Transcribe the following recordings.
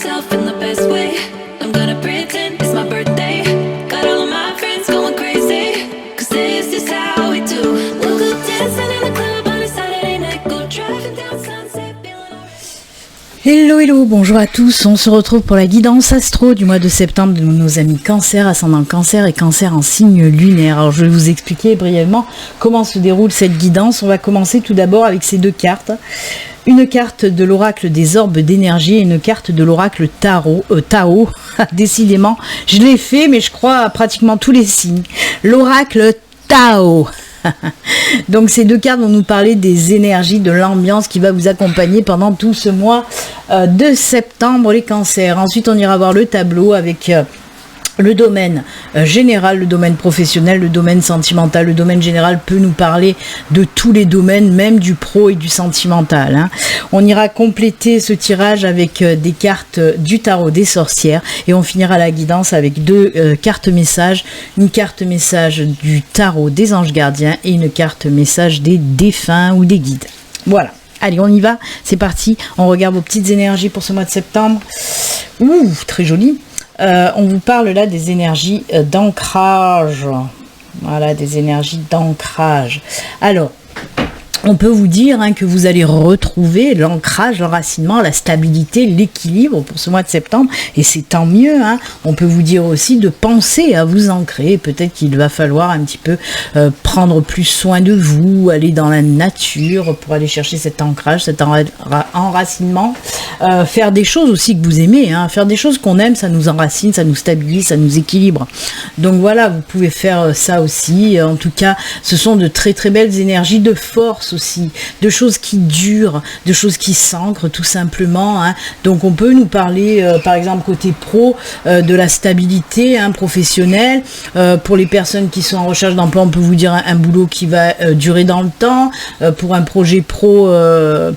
myself in the best way. I'm gonna pretend it's my birthday. Got all of my friends going crazy, 'cause this is how we do. We'll go dancing in the club on a Saturday night. Go driving down Sunset, feeling alright. Hello, hello, bonjour à tous. On se retrouve pour la guidance astro du mois de septembre de nos amis Cancer, ascendant Cancer et Cancer en signe lunaire. Alors je vais vous expliquer brièvement comment se déroule cette guidance. On va commencer tout d'abord avec ces deux cartes. Une carte de l'oracle des orbes d'énergie et une carte de l'oracle Tao. Décidément, je l'ai fait, mais je crois à pratiquement tous les signes. L'oracle Tao. Donc ces deux cartes vont nous parler des énergies, de l'ambiance qui va vous accompagner pendant tout ce mois de septembre, les cancers. Ensuite on ira voir le tableau avec le domaine général, le domaine professionnel, le domaine sentimental. Le domaine général peut nous parler de tous les domaines, même du pro et du sentimental, hein. On ira compléter ce tirage avec des cartes du tarot des sorcières et on finira la guidance avec deux cartes messages, une carte message du tarot des anges gardiens et une carte message des défunts ou des guides. Voilà. Allez, on y va, c'est parti. On regarde vos petites énergies pour ce mois de septembre. Ouh, très joli. On vous parle là des énergies d'ancrage. Voilà, des énergies d'ancrage. Alors, on peut vous dire que vous allez retrouver l'ancrage, l'enracinement, la stabilité, l'équilibre pour ce mois de septembre. Et c'est tant mieux. On peut vous dire aussi de penser à vous ancrer. Peut-être qu'il va falloir un petit peu prendre plus soin de vous, aller dans la nature pour aller chercher cet ancrage, cet enracinement. Faire des choses aussi que vous aimez. Faire des choses qu'on aime, ça nous enracine, ça nous stabilise, ça nous équilibre. Donc voilà, vous pouvez faire ça aussi. En tout cas, ce sont de très très belles énergies de force aussi, de choses qui durent, de choses qui s'ancrent tout simplement. Donc on peut nous parler par exemple côté pro de la stabilité professionnelle. Pour les personnes qui sont en recherche d'emploi, on peut vous dire un boulot qui va durer dans le temps. Pour un projet pro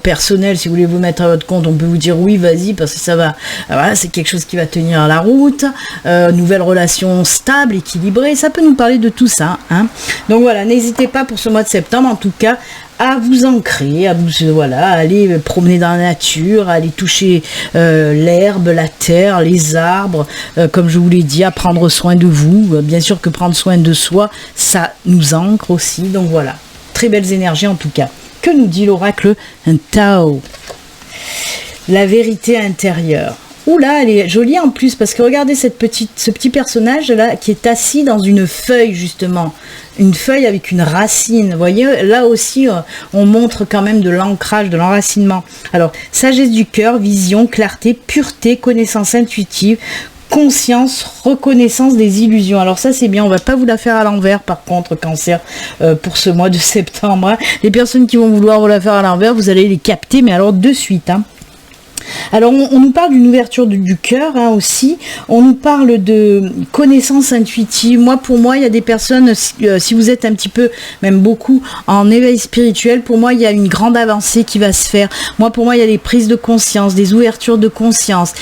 personnel, si vous voulez vous mettre à votre compte, on peut vous dire oui, vas-y, parce que ça va, voilà, c'est quelque chose qui va tenir la route. Nouvelle relation stable, équilibrée, ça peut nous parler de tout ça, Donc voilà, n'hésitez pas pour ce mois de septembre en tout cas à vous ancrer, à aller promener dans la nature, à aller toucher l'herbe, la terre, les arbres, comme je vous l'ai dit, à prendre soin de vous. Bien sûr que prendre soin de soi, ça nous ancre aussi. Donc voilà, très belles énergies en tout cas. Que nous dit l'oracle Tao? La vérité intérieure. Oula, elle est jolie en plus, parce que regardez ce petit personnage là qui est assis dans une feuille justement, une feuille avec une racine. Vous voyez, là aussi on montre quand même de l'ancrage, de l'enracinement. Alors, sagesse du cœur, vision, clarté, pureté, connaissance intuitive, conscience, reconnaissance des illusions. Alors ça c'est bien, on va pas vous la faire à l'envers par contre, Cancer, pour ce mois de septembre. Les personnes qui vont vouloir vous la faire à l'envers, vous allez les capter, mais alors de suite. Alors on nous parle d'une ouverture du cœur aussi, on nous parle de connaissance intuitive. Pour moi il y a des personnes, si vous êtes un petit peu, même beaucoup, en éveil spirituel, pour moi il y a une grande avancée qui va se faire. Pour moi il y a des prises de conscience, des ouvertures de conscience.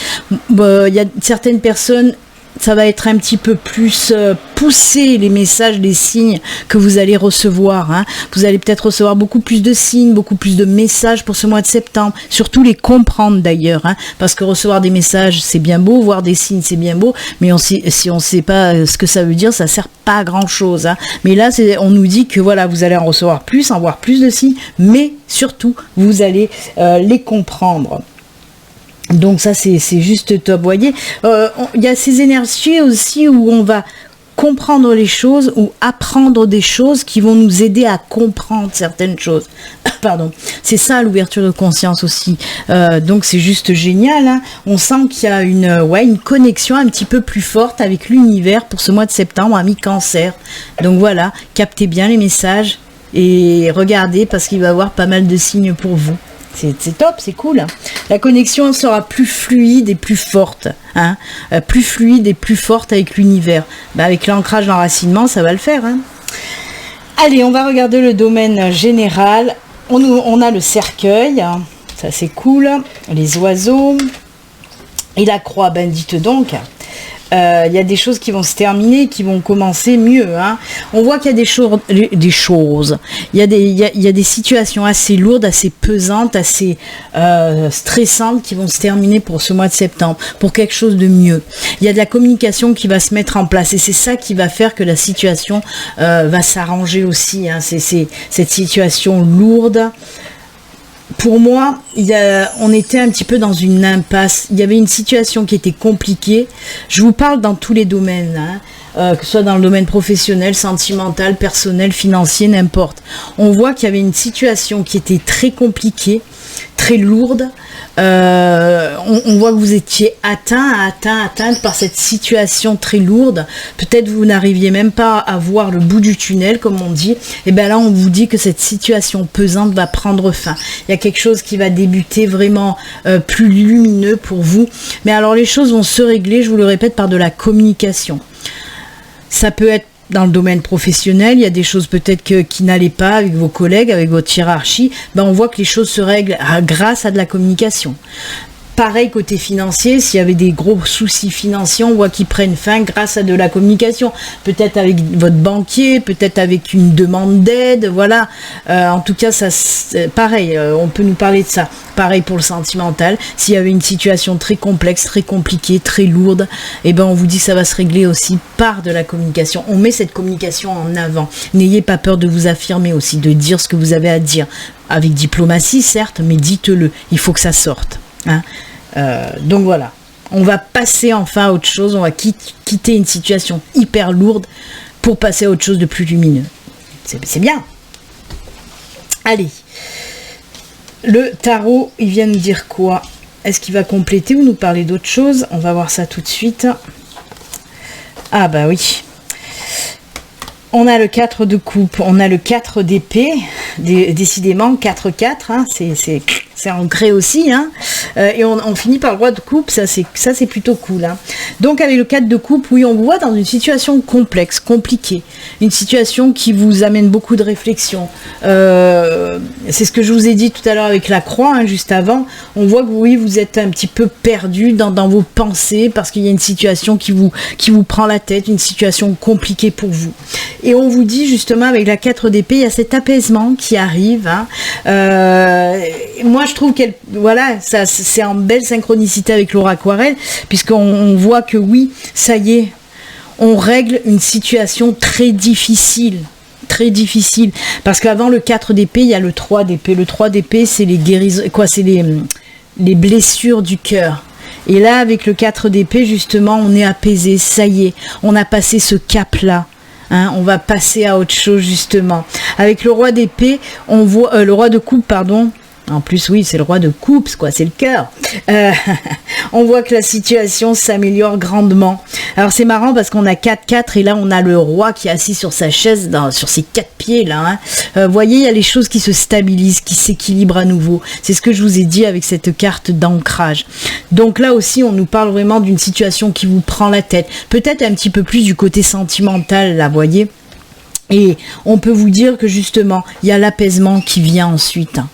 Il y a certaines personnes, ça va être un petit peu plus poussé, les messages, les signes que vous allez recevoir. Vous allez peut-être recevoir beaucoup plus de signes, beaucoup plus de messages pour ce mois de septembre. Surtout les comprendre d'ailleurs. Parce que recevoir des messages, c'est bien beau, voir des signes, c'est bien beau. Mais si on ne sait pas ce que ça veut dire, ça ne sert pas à grand-chose. Mais là, on nous dit que voilà, vous allez en recevoir plus, en voir plus de signes. Mais surtout, vous allez les comprendre. Donc ça c'est juste top, vous voyez. Il y a ces énergies aussi où on va comprendre les choses ou apprendre des choses qui vont nous aider à comprendre certaines choses. Pardon. C'est ça l'ouverture de conscience aussi. Donc c'est juste génial. On sent qu'il y a une connexion un petit peu plus forte avec l'univers pour ce mois de septembre, amis Cancer. Donc voilà, captez bien les messages et regardez parce qu'il va y avoir pas mal de signes pour vous. C'est top, c'est cool. La connexion sera plus fluide et plus forte. Plus fluide et plus forte avec l'univers. Avec l'ancrage, l'enracinement, ça va le faire. Allez, on va regarder le domaine général. On a le cercueil. Ça, c'est cool. Les oiseaux. Et la croix, dites donc. il y a des choses qui vont se terminer, qui vont commencer mieux. Hein. On voit qu'il y a des choses, il y a des situations assez lourdes, assez pesantes, assez stressantes qui vont se terminer pour ce mois de septembre, pour quelque chose de mieux. Il y a de la communication qui va se mettre en place et c'est ça qui va faire que la situation va s'arranger aussi. Hein. C'est cette situation lourde. Pour moi, on était un petit peu dans une impasse. Il y avait une situation qui était compliquée. Je vous parle dans tous les domaines, hein, que ce soit dans le domaine professionnel, sentimental, personnel, financier, n'importe. On voit qu'il y avait une situation qui était très compliquée, très lourde. On voit que vous étiez atteinte par cette situation très lourde. Peut-être vous n'arriviez même pas à voir le bout du tunnel, comme on dit. Et bien là, on vous dit que cette situation pesante va prendre fin. Il y a quelque chose qui va débuter vraiment plus lumineux pour vous. Mais alors, les choses vont se régler, je vous le répète, par de la communication. Ça peut être dans le domaine professionnel, il y a des choses peut-être qui n'allaient pas avec vos collègues, avec votre hiérarchie, ben on voit que les choses se règlent grâce à de la communication. Pareil côté financier, s'il y avait des gros soucis financiers, on voit qu'ils prennent fin grâce à de la communication. Peut-être avec votre banquier, peut-être avec une demande d'aide, voilà. En tout cas, ça, pareil, on peut nous parler de ça. Pareil pour le sentimental. S'il y avait une situation très complexe, très compliquée, très lourde, eh ben on vous dit que ça va se régler aussi par de la communication. On met cette communication en avant. N'ayez pas peur de vous affirmer aussi, de dire ce que vous avez à dire. Avec diplomatie, certes, mais dites-le. Il faut que ça sorte. Hein, donc voilà, on va passer enfin à autre chose, on va quitter une situation hyper lourde pour passer à autre chose de plus lumineux. C'est bien. Allez, le tarot, il vient nous dire quoi? Est-ce qu'il va compléter ou nous parler d'autre chose? On va voir ça tout de suite. Ah bah oui. On a le 4 de coupe, on a le 4 d'épée, décidément 4-4, hein, c'est ancré aussi, hein, et on finit par le roi de coupe, ça c'est plutôt cool. Hein. Donc avec le 4 de coupe, oui, on vous voit dans une situation complexe, compliquée, une situation qui vous amène beaucoup de réflexion. C'est ce que je vous ai dit tout à l'heure avec la croix, hein, juste avant, on voit que oui, vous êtes un petit peu perdu dans vos pensées, parce qu'il y a une situation qui vous prend la tête, une situation compliquée pour vous. Et on vous dit justement avec la 4 d'épée, il y a cet apaisement qui arrive. Hein. Moi, je trouve qu'elle, voilà, ça, c'est en belle synchronicité avec Laura Aquarelle, puisqu'on voit que oui, ça y est, on règle une situation très difficile. Très difficile. Parce qu'avant le 4 d'épée, il y a le 3 d'épée. Le 3 d'épée, c'est les guérisons, quoi, c'est les blessures du cœur. Et là, avec le 4 d'épée, justement, on est apaisé. Ça y est, on a passé ce cap-là. Hein, on va passer à autre chose justement. Avec le roi d'épée, on voit le roi de coupe, pardon. En plus, oui, c'est le roi de coupe, quoi, c'est le cœur. On voit que la situation s'améliore grandement. Alors c'est marrant parce qu'on a 4-4 et là on a le roi qui est assis sur sa chaise, sur ses 4 pieds là. Hein. Voyez, il y a les choses qui se stabilisent, qui s'équilibrent à nouveau. C'est ce que je vous ai dit avec cette carte d'ancrage. Donc là aussi, on nous parle vraiment d'une situation qui vous prend la tête. Peut-être un petit peu plus du côté sentimental, là, voyez. Et on peut vous dire que justement, il y a l'apaisement qui vient ensuite. Hein.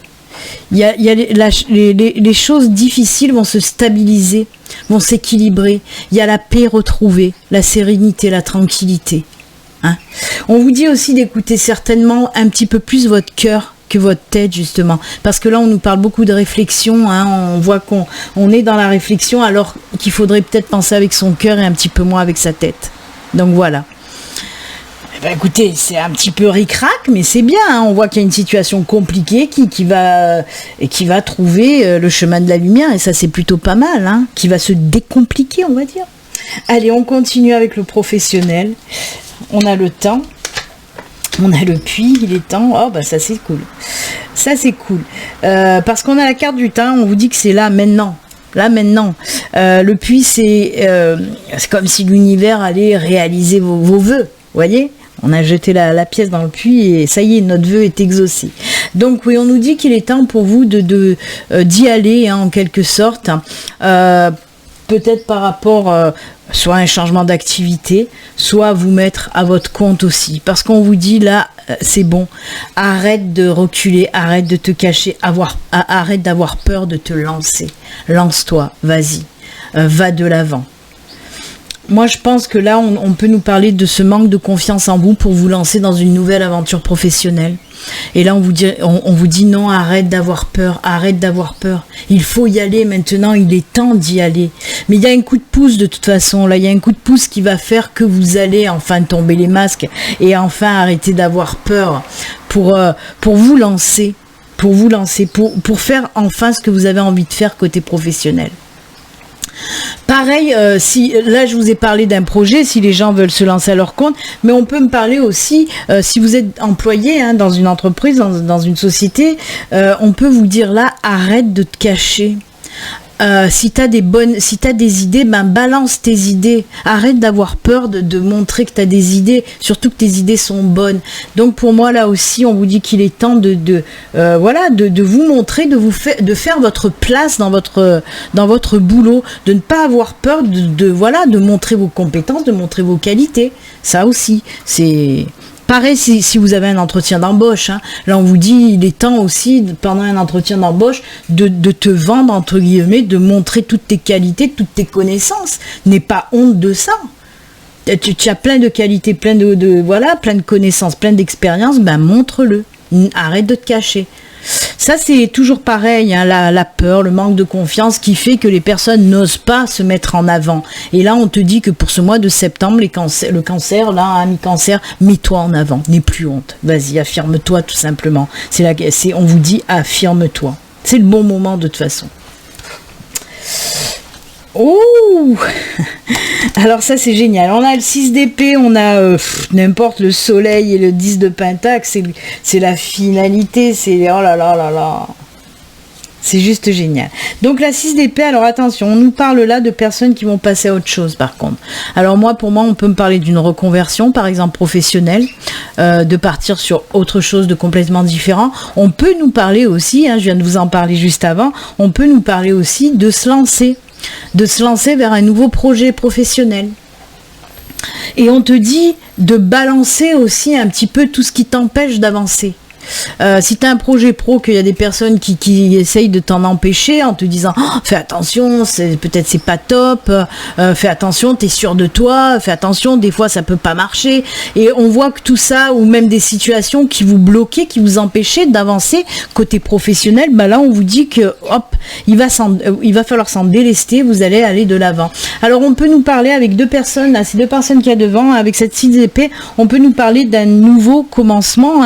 Il y a les choses difficiles vont se stabiliser, vont s'équilibrer. Il y a la paix retrouvée, la sérénité, la tranquillité. Hein. On vous dit aussi d'écouter certainement un petit peu plus votre cœur que votre tête justement. Parce que là, on nous parle beaucoup de réflexion. Hein. On voit qu'on est dans la réflexion alors qu'il faudrait peut-être penser avec son cœur et un petit peu moins avec sa tête. Donc voilà. Ben écoutez, c'est un petit peu ric-rac, mais c'est bien. Hein. On voit qu'il y a une situation compliquée qui va trouver le chemin de la lumière, et ça c'est plutôt pas mal, hein, qui va se décompliquer, on va dire. Allez, on continue avec le professionnel. On a le temps, on a le puits, il est temps. Oh bah ça c'est cool. Ça c'est cool. Parce qu'on a la carte du temps, on vous dit que c'est là maintenant. Là maintenant, le puits c'est comme si l'univers allait réaliser vos vœux, voyez. On a jeté la pièce dans le puits et ça y est, notre vœu est exaucé. Donc oui, on nous dit qu'il est temps pour vous d'y aller, hein, en quelque sorte. Peut-être par rapport soit à un changement d'activité, soit vous mettre à votre compte aussi. Parce qu'on vous dit là, c'est bon, arrête de reculer, arrête de te cacher, arrête d'avoir peur de te lancer. Lance-toi, vas-y, va de l'avant. moi, je pense que là, on peut nous parler de ce manque de confiance en vous pour vous lancer dans une nouvelle aventure professionnelle. Et là, on vous dit non, arrête d'avoir peur, arrête d'avoir peur. Il faut y aller maintenant, il est temps d'y aller. Mais il y a un coup de pouce de toute façon, là, il y a un coup de pouce qui va faire que vous allez enfin tomber les masques et enfin arrêter d'avoir peur pour vous lancer, pour faire enfin ce que vous avez envie de faire côté professionnel. Pareil, si là je vous ai parlé d'un projet, si les gens veulent se lancer à leur compte, mais on peut me parler aussi, si vous êtes employé dans une entreprise, dans une société, on peut vous dire là, arrête de te cacher. Si t'as des idées, balance tes idées. Arrête d'avoir peur de montrer que t'as des idées, surtout que tes idées sont bonnes. Donc pour moi là aussi, on vous dit qu'il est temps de vous montrer, de faire votre place dans votre boulot, de ne pas avoir peur de montrer vos compétences, de montrer vos qualités. Ça aussi, c'est pareil si vous avez un entretien d'embauche. Là, on vous dit, il est temps aussi, pendant un entretien d'embauche, de te vendre, entre guillemets, de montrer toutes tes qualités, toutes tes connaissances. N'aie pas honte de ça. Tu as plein de qualités, plein de connaissances, plein d'expériences, montre-le. Arrête de te cacher. Ça, c'est toujours pareil, la peur, le manque de confiance qui fait que les personnes n'osent pas se mettre en avant. Et là, on te dit que pour ce mois de septembre, le cancer, là, ami cancer, mets-toi en avant, n'aie plus honte. Vas-y, affirme-toi tout simplement. On vous dit, affirme-toi. C'est le bon moment de toute façon. Oh, alors ça c'est génial. On a le 6 d'épée, on a n'importe le soleil et le 10 de pentacle, c'est la finalité, c'est oh là là là là. C'est juste génial. Donc la 6 d'épée, alors attention, on nous parle là de personnes qui vont passer à autre chose par contre. Alors pour moi, on peut me parler d'une reconversion, par exemple professionnelle, de partir sur autre chose de complètement différent. On peut nous parler aussi, je viens de vous en parler juste avant, on peut nous parler aussi de se lancer vers un nouveau projet professionnel. Et on te dit de balancer aussi un petit peu tout ce qui t'empêche d'avancer. Si tu as un projet pro, qu'il y a des personnes qui essayent de t'en empêcher en te disant fais attention, peut-être c'est pas top, fais attention, t'es sûr de toi, fais attention, des fois ça peut pas marcher, et on voit que tout ça, ou même des situations qui vous bloquaient, qui vous empêchaient d'avancer côté professionnel, là on vous dit que il va falloir s'en délester, vous allez aller de l'avant. Alors on peut nous parler avec deux personnes, là, ces deux personnes qu'il y a devant, avec cette 6 d'épée, on peut nous parler d'un nouveau commencement,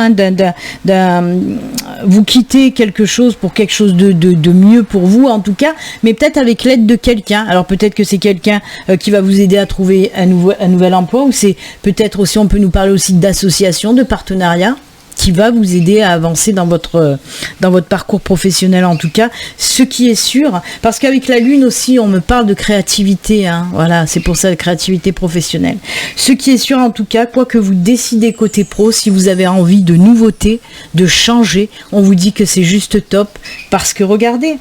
vous quittez quelque chose pour quelque chose de mieux pour vous en tout cas, mais peut-être avec l'aide de quelqu'un. Alors peut-être que c'est quelqu'un qui va vous aider à trouver un nouvel emploi, ou c'est peut-être aussi, on peut nous parler aussi d'associations, de partenariats qui va vous aider à avancer dans votre parcours professionnel en tout cas. Ce qui est sûr, parce qu'avec la lune aussi on me parle de créativité, voilà, c'est pour ça la créativité professionnelle. Ce qui est sûr en tout cas, quoi que vous décidez côté pro, si vous avez envie de nouveautés, de changer, on vous dit que c'est juste top, parce que regardez,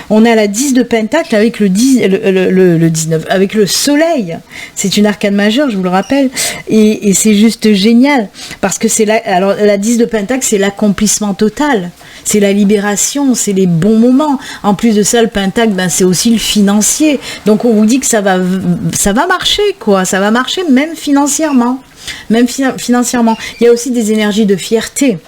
on a la 10 de pentacle avec le 19, avec le soleil. C'est une arcane majeure, je vous le rappelle. Et c'est juste génial. Parce que alors la 10 de pentacle, c'est l'accomplissement total. C'est la libération, c'est les bons moments. En plus de ça, le pentacle, c'est aussi le financier. Donc on vous dit que ça va marcher, quoi. Ça va marcher même financièrement. Même financièrement. Il y a aussi des énergies de fierté.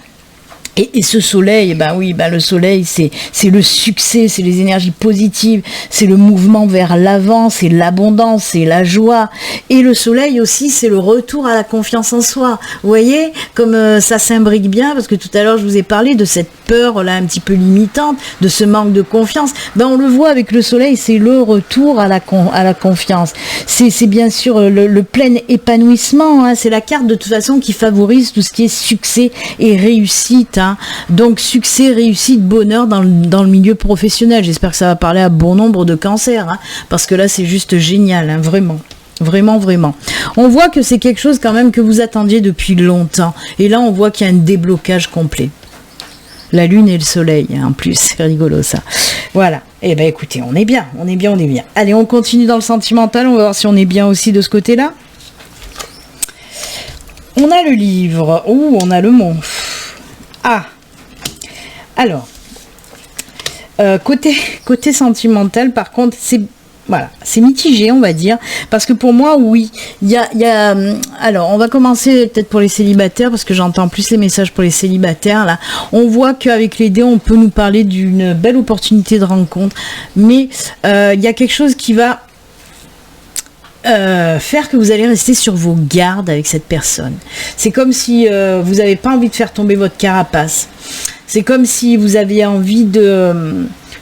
Et ce soleil, le soleil, c'est le succès, c'est les énergies positives, c'est le mouvement vers l'avant, c'est l'abondance, c'est la joie. Et le soleil aussi, c'est le retour à la confiance en soi. Vous voyez, comme ça s'imbrique bien, parce que tout à l'heure, je vous ai parlé de cette peur là un petit peu limitante, de ce manque de confiance. On le voit avec le soleil, c'est le retour à la confiance. C'est bien sûr le plein épanouissement, c'est la carte de toute façon qui favorise tout ce qui est succès et réussite. Donc succès, réussite, bonheur dans le milieu professionnel. J'espère que ça va parler à bon nombre de cancers, parce que là c'est juste génial, vraiment. Vraiment, vraiment. On voit que c'est quelque chose quand même que vous attendiez depuis longtemps. Et là on voit qu'il y a un déblocage complet. La lune et le soleil, en plus, c'est rigolo ça. Voilà. Écoutez, on est bien. Allez, on continue dans le sentimental, on va voir si on est bien aussi de ce côté-là. On a le livre, on a le mont. Alors, côté sentimental, par contre, Voilà, c'est mitigé, on va dire, parce que pour moi, oui, il y a alors, on va commencer peut-être pour les célibataires, parce que j'entends plus les messages pour les célibataires, là. On voit qu'avec les dés, on peut nous parler d'une belle opportunité de rencontre, mais il y a quelque chose qui va faire que vous allez rester sur vos gardes avec cette personne. C'est comme si vous n'avez pas envie de faire tomber votre carapace. C'est comme si vous aviez envie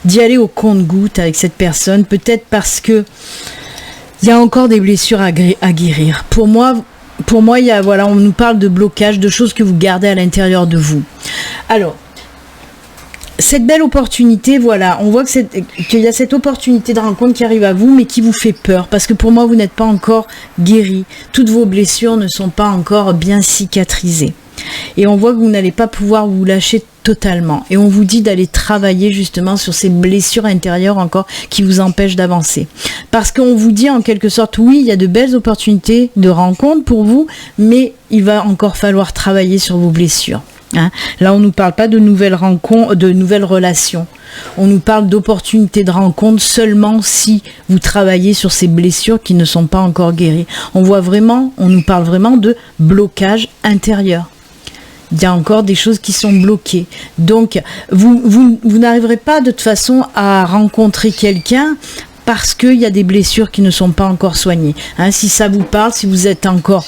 d'y aller au compte-gouttes avec cette personne, peut-être parce que il y a encore des blessures à guérir. Pour moi, il y a, voilà, on nous parle de blocage, de choses que vous gardez à l'intérieur de vous. Alors, cette belle opportunité, voilà, on voit qu'il y a cette opportunité de rencontre qui arrive à vous, mais qui vous fait peur, parce que pour moi, vous n'êtes pas encore guéri. Toutes vos blessures ne sont pas encore bien cicatrisées. Et on voit que vous n'allez pas pouvoir vous lâcher totalement. Et on vous dit d'aller travailler justement sur ces blessures intérieures encore qui vous empêchent d'avancer. Parce qu'on vous dit en quelque sorte, oui, il y a de belles opportunités de rencontre pour vous, mais il va encore falloir travailler sur vos blessures. Hein. Là, on ne nous parle pas de nouvelles rencontres, de nouvelles relations. On nous parle d'opportunités de rencontre seulement si vous travaillez sur ces blessures qui ne sont pas encore guéries. On nous parle vraiment de blocage intérieur. Il y a encore des choses qui sont bloquées. Donc, vous n'arriverez pas de toute façon à rencontrer quelqu'un parce qu'il y a des blessures qui ne sont pas encore soignées. Hein, si ça vous parle, si vous êtes encore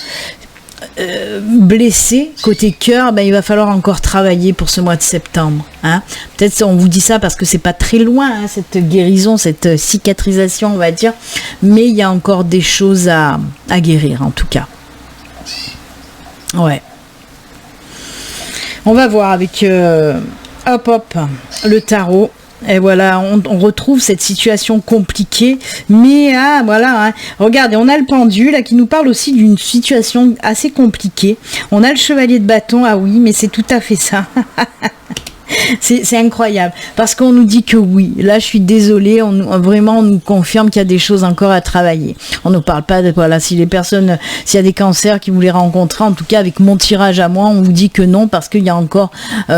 blessé côté cœur, ben, il va falloir encore travailler pour ce mois de septembre. Hein. Peut-être on vous dit ça parce que c'est pas très loin, hein, cette guérison, cette cicatrisation, on va dire. Mais il y a encore des choses à guérir, en tout cas. Ouais. On va voir avec le tarot. Et voilà, on retrouve cette situation compliquée. Mais voilà, hein. Regardez, on a le pendule là, qui nous parle aussi d'une situation assez compliquée. On a le chevalier de bâton, ah oui, mais c'est tout à fait ça. C'est incroyable, parce qu'on nous dit que oui, là je suis désolée, on nous confirme qu'il y a des choses encore à travailler. On ne parle pas de, voilà, s'il y a des cancers qui voulaient rencontrer, en tout cas avec mon tirage à moi, on vous dit que non, parce qu'il y a encore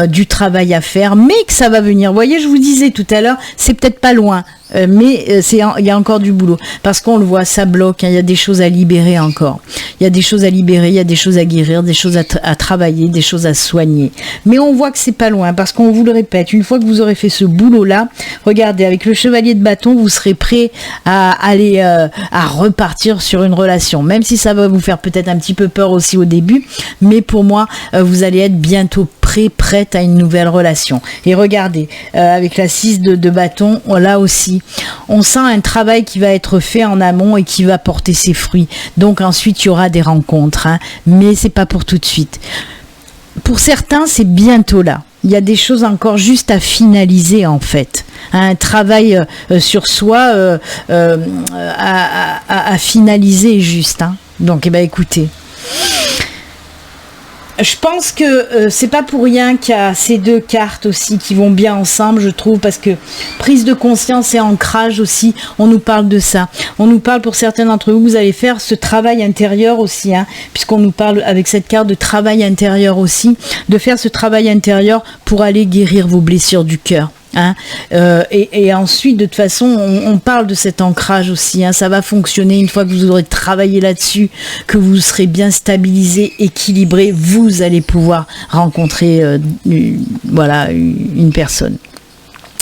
du travail à faire, mais que ça va venir. Vous voyez, je vous disais tout à l'heure, c'est peut-être pas loin, mais il y a encore du boulot, parce qu'on le voit, ça bloque, hein, il y a des choses à libérer encore. Il y a des choses à libérer, il y a des choses à guérir, des choses à travailler, des choses à soigner. Mais on voit que c'est pas loin, parce qu'on vous le répète, une fois que vous aurez fait ce boulot-là, regardez, avec le chevalier de bâton, vous serez prêt à aller à repartir sur une relation, même si ça va vous faire peut-être un petit peu peur aussi au début, mais pour moi, vous allez être bientôt prête à une nouvelle relation. Et regardez, avec la 6 de bâton, là aussi, on sent un travail qui va être fait en amont et qui va porter ses fruits. Donc ensuite, il y aura des rencontres, hein, mais c'est pas pour tout de suite. Pour certains, c'est bientôt là. Il y a des choses encore juste à finaliser en fait. Un travail sur soi à finaliser juste. Hein. Donc, eh ben, écoutez. Je pense que c'est pas pour rien qu'il y a ces deux cartes aussi qui vont bien ensemble, je trouve, parce que prise de conscience et ancrage aussi, on nous parle de ça. On nous parle pour certains d'entre vous allez faire ce travail intérieur aussi, hein, puisqu'on nous parle avec cette carte de travail intérieur aussi, de faire ce travail intérieur pour aller guérir vos blessures du cœur. Hein, et ensuite, de toute façon, on parle de cet ancrage aussi. Hein, ça va fonctionner une fois que vous aurez travaillé là-dessus, que vous serez bien stabilisé, équilibré. Vous allez pouvoir rencontrer, une personne.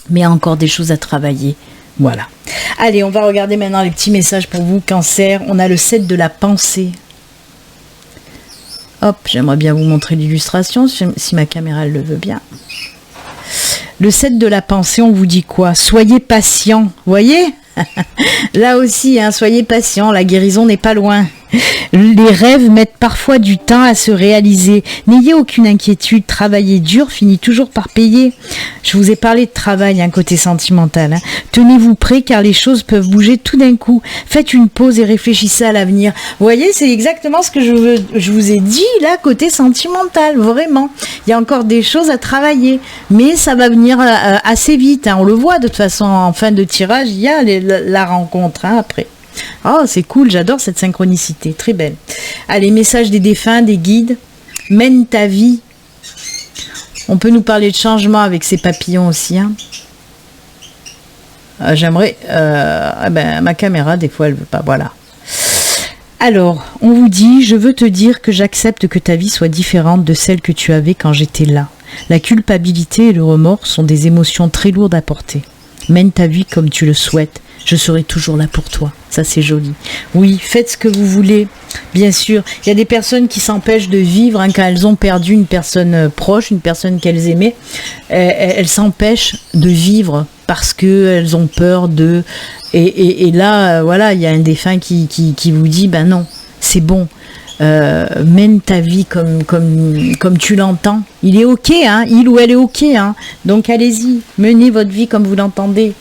Mais il y a encore des choses à travailler. Voilà. Allez, on va regarder maintenant les petits messages pour vous, Cancer. On a le 7 de la pensée. Hop, j'aimerais bien vous montrer l'illustration, si ma caméra le veut bien. Le 7 de la pensée, on vous dit quoi? Soyez patient, voyez? Là aussi, hein, soyez patient, la guérison n'est pas loin. Les rêves mettent parfois du temps à se réaliser. N'ayez aucune inquiétude, travailler dur finit toujours par payer. Je vous ai parlé de travail, hein, côté sentimental. Hein. Tenez-vous prêts car les choses peuvent bouger tout d'un coup. Faites une pause et réfléchissez à l'avenir. Vous voyez, c'est exactement ce que je vous ai dit là, côté sentimental, vraiment. Il y a encore des choses à travailler, mais ça va venir assez vite. Hein. On le voit de toute façon en fin de tirage, il y a la rencontre hein, après. Oh, c'est cool, j'adore cette synchronicité, très belle. Allez, message des défunts, des guides. Mène ta vie. On peut nous parler de changement avec ces papillons aussi. Hein. j'aimerais... ma caméra, des fois, elle veut pas. Voilà. Alors, on vous dit, je veux te dire que j'accepte que ta vie soit différente de celle que tu avais quand j'étais là. La culpabilité et le remords sont des émotions très lourdes à porter. Mène ta vie comme tu le souhaites. Je serai toujours là pour toi. Ça, c'est joli. Oui, faites ce que vous voulez. Bien sûr, il y a des personnes qui s'empêchent de vivre quand elles ont perdu une personne proche, une personne qu'elles aimaient. Elles s'empêchent de vivre parce qu'elles ont peur de... Et là, voilà, il y a un défunt qui vous dit, ben non, c'est bon. Mène ta vie comme tu l'entends. Il est ok, hein, il ou elle est ok, hein. Donc allez-y, menez votre vie comme vous l'entendez.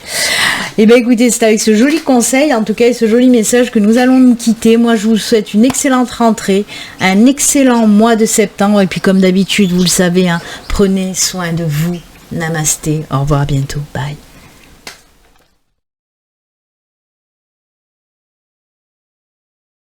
Et bien écoutez, c'est avec ce joli conseil, en tout cas, et ce joli message que nous allons nous quitter. Moi, je vous souhaite une excellente rentrée, un excellent mois de septembre. Et puis comme d'habitude, vous le savez, hein, prenez soin de vous. Namasté. Au revoir, à bientôt. Bye.